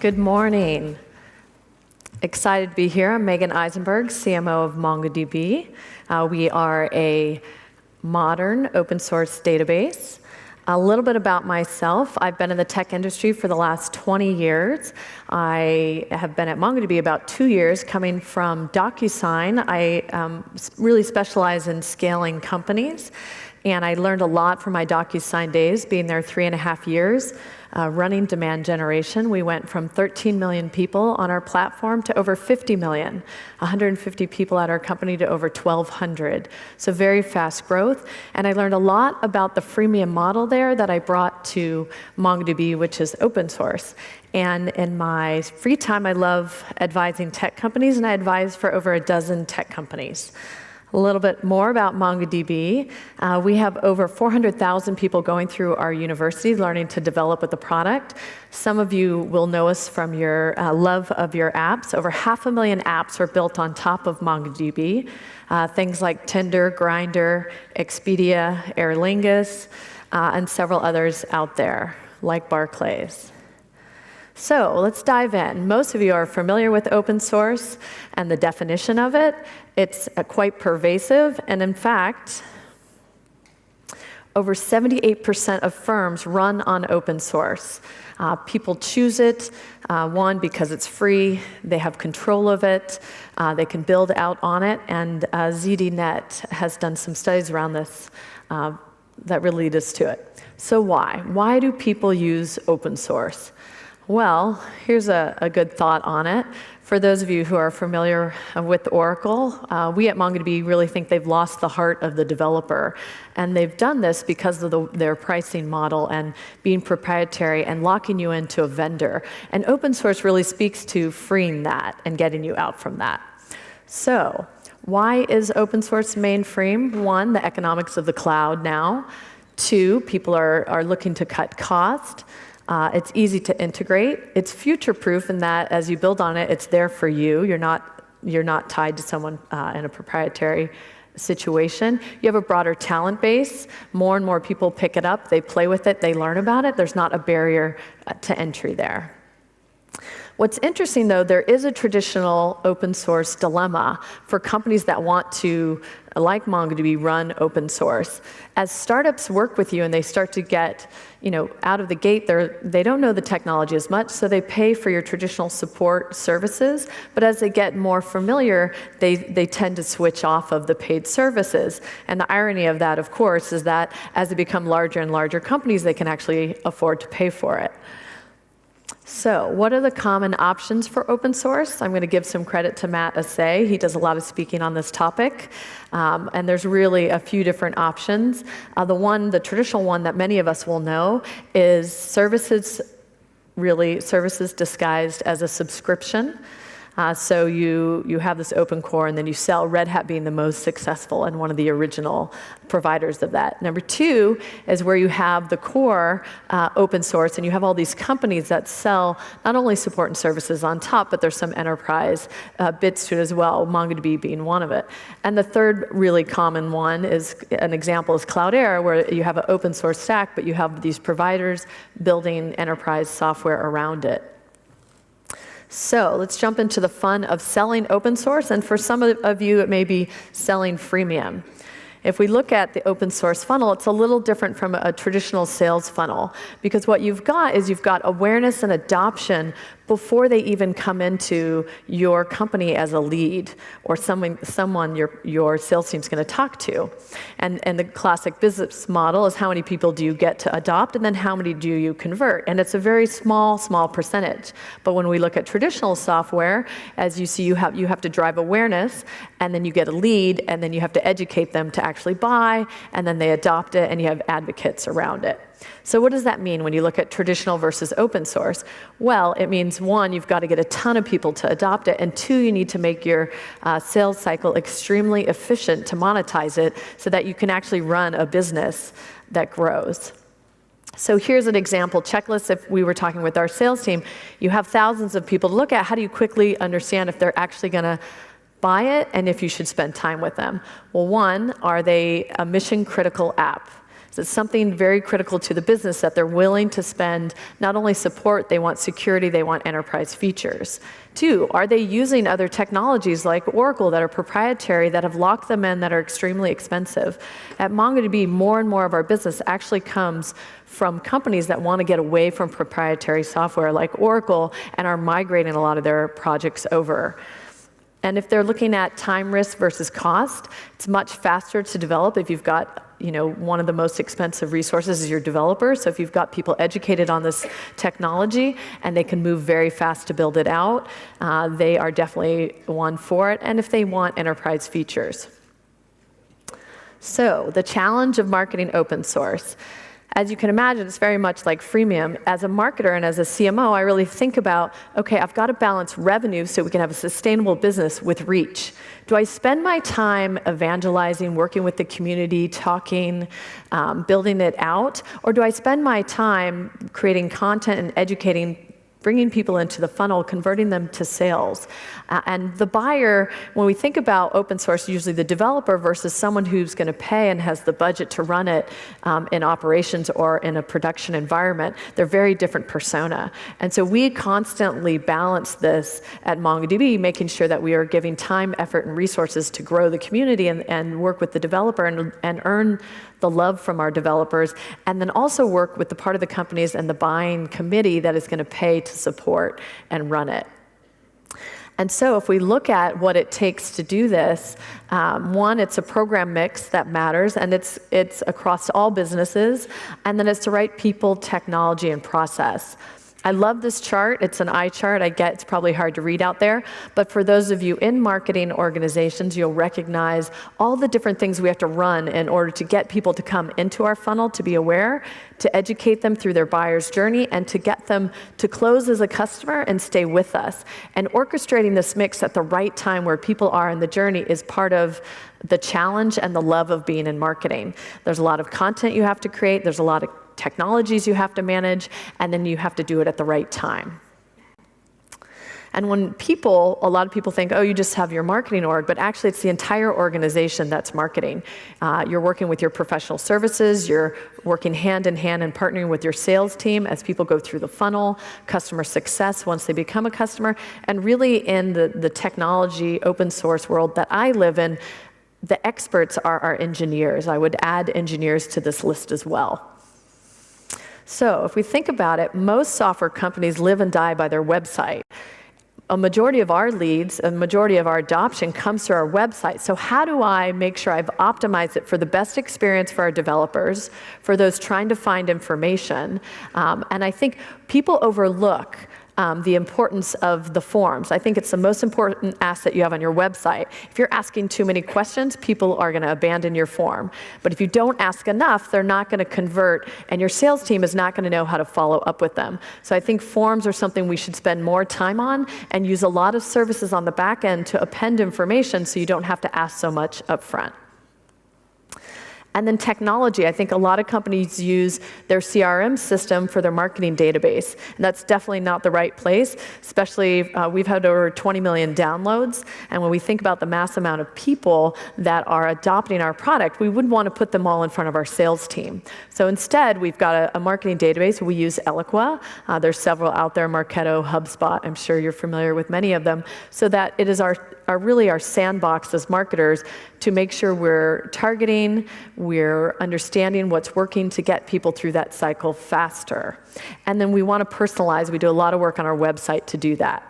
Good morning. Excited to be here. I'm Meagen Eisenberg, CMO of MongoDB. We are a modern open source database. A little bit about myself. I've been in the tech industry for the last 20 years. I have been at MongoDB about 2 years, coming from DocuSign. I really specialize in scaling companies, and I learned a lot from my DocuSign days, being there 3.5 years. Running demand generation. We went from 13 million people on our platform to over 50 million, 150 people at our company to over 1,200. So very fast growth. And I learned a lot about the freemium model there that I brought to MongoDB, which is open source. And in my free time, I love advising tech companies, and I advise for over a dozen tech companies. A little bit more about MongoDB. We have over 400,000 people going through our university learning to develop with the product. Some of you will know us from your love of your apps. Over 500,000 apps are built on top of MongoDB. Things like Tinder, Grindr, Expedia, Aer Lingus, and several others out there, like Barclays. So let's dive in. Most of you are familiar with open source and the definition of it. It's quite pervasive, and in fact, over 78% of firms run on open source. People choose it, one, because it's free, they have control of it, they can build out on it, and ZDNet has done some studies around this that really lead us to it. So why? Why do people use open source? Well, here's a good thought on it. For those of you who are familiar with Oracle, we at MongoDB really think they've lost the heart of the developer. And they've done this because of their pricing model and being proprietary and locking you into a vendor. And open source really speaks to freeing that and getting you out from that. So why is open source mainstream? One, the economics of the cloud now. Two, people are looking to cut cost. It's easy to integrate. It's future-proof in that as you build on it, it's there for you. You're not tied to someone in a proprietary situation. You have a broader talent base. More and more people pick it up. They play with it. They learn about it. There's not a barrier to entry there. What's interesting, though, there is a traditional open source dilemma for companies that want to, like MongoDB, run open source. As startups work with you and they start to get, out of the gate, they don't know the technology as much, so they pay for your traditional support services. But as they get more familiar, they tend to switch off of the paid services. And the irony of that, of course, is that as they become larger and larger companies, they can actually afford to pay for it. So what are the common options for open source? I'm going to give some credit to Matt Assay. He does a lot of speaking on this topic. And there's really a few different options. The traditional one that many of us will know is services disguised as a subscription. So you have this open core, and then you sell, Red Hat being the most successful and one of the original providers of that. Number two is where you have the core open source, and you have all these companies that sell not only support and services on top, but there's some enterprise bits to it as well, MongoDB being one of it. And the third really common one is, an example is Cloudera, where you have an open source stack, but you have these providers building enterprise software around it. So let's jump into the fun of selling open source, and for some of you, it may be selling freemium. If we look at the open source funnel, it's a little different from a traditional sales funnel, because what you've got is you've got awareness and adoption before they even come into your company as a lead or someone your sales team's going to talk to. And the classic business model is how many people do you get to adopt, and then how many do you convert? And it's a very small percentage. But when we look at traditional software, as you see, you have to drive awareness, and then you get a lead, and then you have to educate them to actually buy, and then they adopt it, and you have advocates around it. So what does that mean when you look at traditional versus open source? Well, it means one, you've got to get a ton of people to adopt it, and two, you need to make your sales cycle extremely efficient to monetize it so that you can actually run a business that grows. So here's an example checklist. If we were talking with our sales team, you have thousands of people to look at. How do you quickly understand if they're actually going to buy it and if you should spend time with them? Well, one, are they a mission-critical app? So it's something very critical to the business that they're willing to spend not only support, they want security, they want enterprise features. 2, are they using other technologies like Oracle that are proprietary, that have locked them in, that are extremely expensive? At MongoDB, more and more of our business actually comes from companies that want to get away from proprietary software like Oracle and are migrating a lot of their projects over. And if they're looking at time risk versus cost, it's much faster to develop if you've got, one of the most expensive resources is your developers. So if you've got people educated on this technology and they can move very fast to build it out, they are definitely one for it. And if they want enterprise features. So the challenge of marketing open source. As you can imagine, it's very much like freemium. As a marketer and as a CMO, I really think about, okay, I've got to balance revenue so we can have a sustainable business with reach. Do I spend my time evangelizing, working with the community, talking, building it out? Or do I spend my time creating content and educating, bringing people into the funnel, converting them to sales? And the buyer, when we think about open source, usually the developer versus someone who's going to pay and has the budget to run it in operations or in a production environment, they're very different persona. And so we constantly balance this at MongoDB, making sure that we are giving time, effort, and resources to grow the community and work with the developer and earn the love from our developers, and then also work with the part of the companies and the buying committee that is going to pay to support and run it. And so if we look at what it takes to do this, one, it's a program mix that matters, and it's across all businesses, and then it's the right people, technology, and process. I love this chart. It's an eye chart. I get it's probably hard to read out there, but for those of you in marketing organizations, you'll recognize all the different things we have to run in order to get people to come into our funnel, to be aware, to educate them through their buyer's journey, and to get them to close as a customer and stay with us. And orchestrating this mix at the right time where people are in the journey is part of the challenge and the love of being in marketing. There's a lot of content you have to create. There's a lot of technologies you have to manage, and then you have to do it at the right time. And when a lot of people think, oh, you just have your marketing org, but actually it's the entire organization that's marketing. You're working with your professional services, you're working hand in hand and partnering with your sales team as people go through the funnel, customer success once they become a customer, and really in the technology open source world that I live in, the experts are our engineers. I would add engineers to this list as well. So if we think about it, most software companies live and die by their website. A majority of our leads, a majority of our adoption comes through our website. So how do I make sure I've optimized it for the best experience for our developers, for those trying to find information? And I think people overlook the importance of the forms. I think it's the most important asset you have on your website. If you're asking too many questions, people are going to abandon your form. But if you don't ask enough, they're not going to convert, and your sales team is not going to know how to follow up with them. So I think forms are something we should spend more time on and use a lot of services on the back end to append information so you don't have to ask so much up front. And then technology. I think a lot of companies use their CRM system for their marketing database. And that's definitely not the right place, especially we've had over 20 million downloads. And when we think about the mass amount of people that are adopting our product, we wouldn't want to put them all in front of our sales team. So instead, we've got a marketing database. We use Eloqua. There's several out there, Marketo, HubSpot. I'm sure you're familiar with many of them. So that it is really our sandbox as marketers to make sure we're targeting, we're understanding what's working to get people through that cycle faster. And then we want to personalize. We do a lot of work on our website to do that.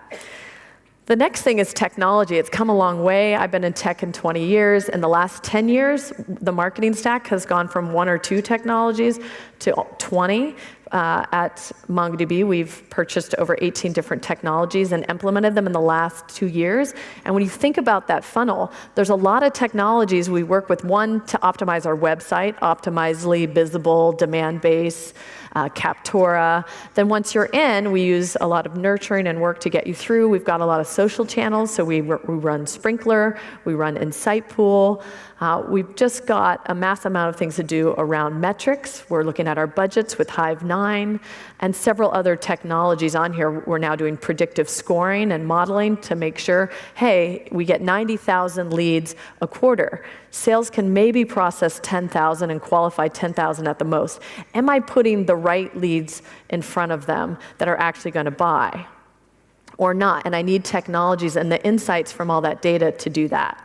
The next thing is technology. It's come a long way. I've been in tech in 20 years. In the last 10 years, the marketing stack has gone from 1 or 2 technologies to 20. At MongoDB, we've purchased over 18 different technologies and implemented them in the last 2 years. And when you think about that funnel, there's a lot of technologies we work with. One, to optimize our website, Optimizely, Visible, Demand Base, Captora. Then once you're in, we use a lot of nurturing and work to get you through. We've got a lot of social channels, so we run Sprinkler, we run Insight Pool. We've just got a mass amount of things to do around metrics. We're looking at our budgets with Hive 9 and several other technologies on here. We're now doing predictive scoring and modeling to make sure, hey, we get 90,000 leads a quarter. Sales can maybe process 10,000 and qualify 10,000 at the most. Am I putting the right leads in front of them that are actually going to buy or not? And I need technologies and the insights from all that data to do that.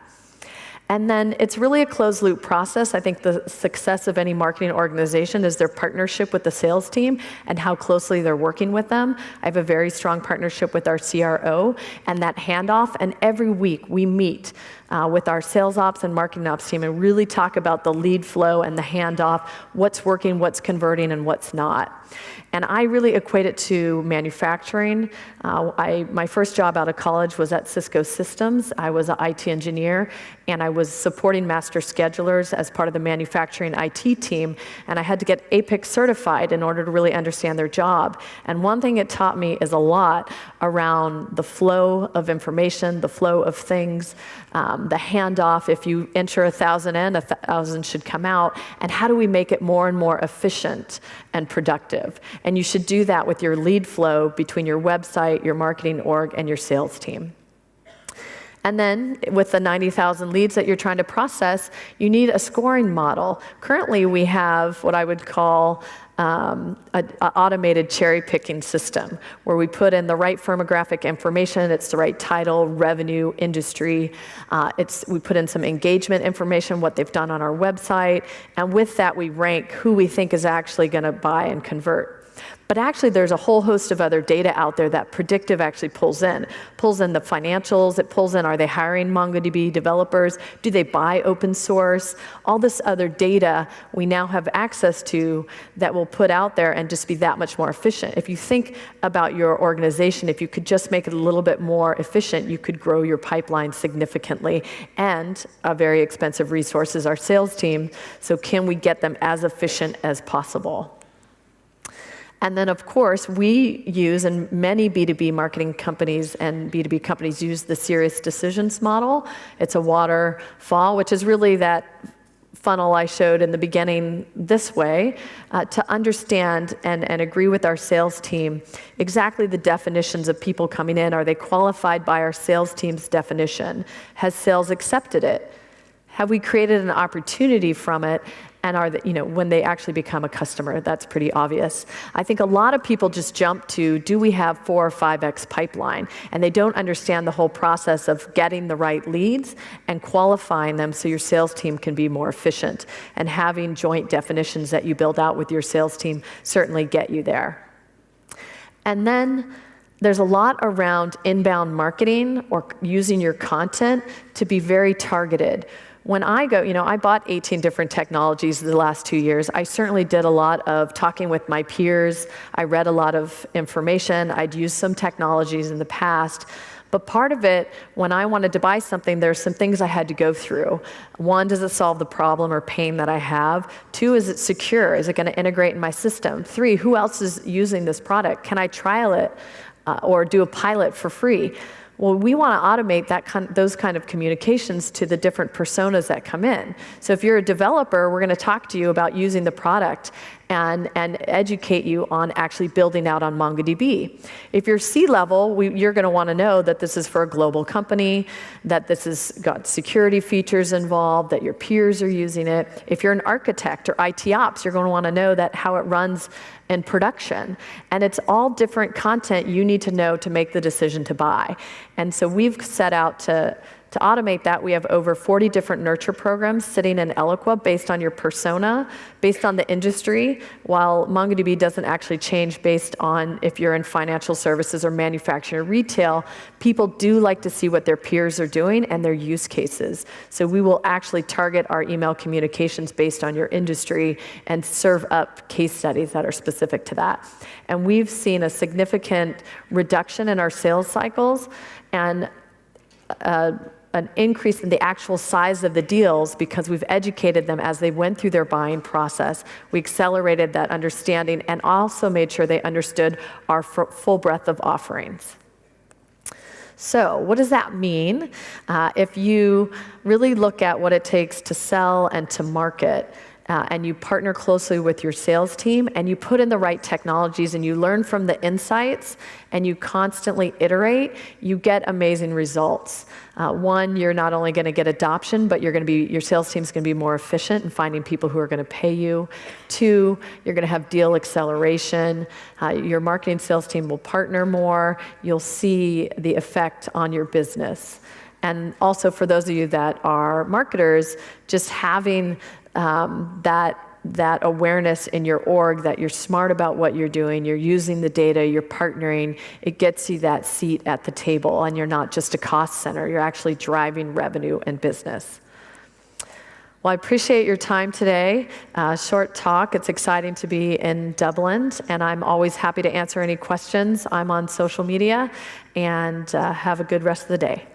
And then it's really a closed loop process. I think the success of any marketing organization is their partnership with the sales team and how closely they're working with them. I have a very strong partnership with our CRO and that handoff. And every week we meet with our sales ops and marketing ops team and really talk about the lead flow and the handoff, what's working, what's converting, and what's not. And I really equate it to manufacturing. My first job out of college was at Cisco Systems. I was an IT engineer, and I was supporting master schedulers as part of the manufacturing IT team, and I had to get APIC certified in order to really understand their job. And one thing it taught me is a lot around the flow of information, the flow of things, the handoff. If you enter 1,000 in, 1,000 should come out, and how do we make it more and more efficient and productive? And you should do that with your lead flow between your website, your marketing org, and your sales team. And then with the 90,000 leads that you're trying to process, you need a scoring model. Currently, we have what I would call an automated cherry picking system where we put in the right firmographic information. It's the right title, revenue, industry. We put in some engagement information, what they've done on our website. And with that, we rank who we think is actually going to buy and convert. But actually, there's a whole host of other data out there that predictive actually pulls in the financials, it pulls in, are they hiring MongoDB developers? Do they buy open source? All this other data we now have access to that will put out there and just be that much more efficient. If you think about your organization, if you could just make it a little bit more efficient, you could grow your pipeline significantly. And a very expensive resource is our sales team, so can we get them as efficient as possible? And then, of course, we use, and many B2B marketing companies and B2B companies use the Serious Decisions model. It's a waterfall, which is really that funnel I showed in the beginning this way, to understand and agree with our sales team exactly the definitions of people coming in. Are they qualified by our sales team's definition? Has sales accepted it? Have we created an opportunity from it? And are they, when they actually become a customer, that's pretty obvious. I think a lot of people just jump to, do we have 4 or 5x pipeline? And they don't understand the whole process of getting the right leads and qualifying them so your sales team can be more efficient. And having joint definitions that you build out with your sales team certainly get you there. And then there's a lot around inbound marketing or using your content to be very targeted. When I go, I bought 18 different technologies the last 2 years. I certainly did a lot of talking with my peers. I read a lot of information. I'd used some technologies in the past. But part of it, when I wanted to buy something, there's some things I had to go through. 1, does it solve the problem or pain that I have? 2, is it secure? Is it going to integrate in my system? 3, who else is using this product? Can I trial it or do a pilot for free? Well, we want to automate those kind of communications to the different personas that come in. So if you're a developer, we're going to talk to you about using the product and educate you on actually building out on MongoDB. If you're C-level, you're going to want to know that this is for a global company, that this has got security features involved, that your peers are using it. If you're an architect or IT ops, you're going to want to know that how it runs in production. And it's all different content you need to know to make the decision to buy. And so we've set out to automate that. We have over 40 different nurture programs sitting in Eloqua based on your persona, based on the industry, while MongoDB doesn't actually change based on if you're in financial services or manufacturing or retail. People do like to see what their peers are doing and their use cases. So we will actually target our email communications based on your industry and serve up case studies that are specific to that. And we've seen a significant reduction in our sales cycles and an increase in the actual size of the deals because we've educated them as they went through their buying process. We accelerated that understanding and also made sure they understood our full breadth of offerings. So what does that mean? If you really look at what it takes to sell and to market, and you partner closely with your sales team, and you put in the right technologies, and you learn from the insights, and you constantly iterate, you get amazing results. One, you're not only going to get adoption, but your sales team's going to be more efficient in finding people who are going to pay you. Two, you're going to have deal acceleration. Your marketing sales team will partner more. You'll see the effect on your business. And also for those of you that are marketers, just having that awareness in your org that you're smart about what you're doing, you're using the data, you're partnering, it gets you that seat at the table, and you're not just a cost center, you're actually driving revenue and business. Well, I appreciate your time today. Short talk, it's exciting to be in Dublin, and I'm always happy to answer any questions. I'm on social media, and have a good rest of the day.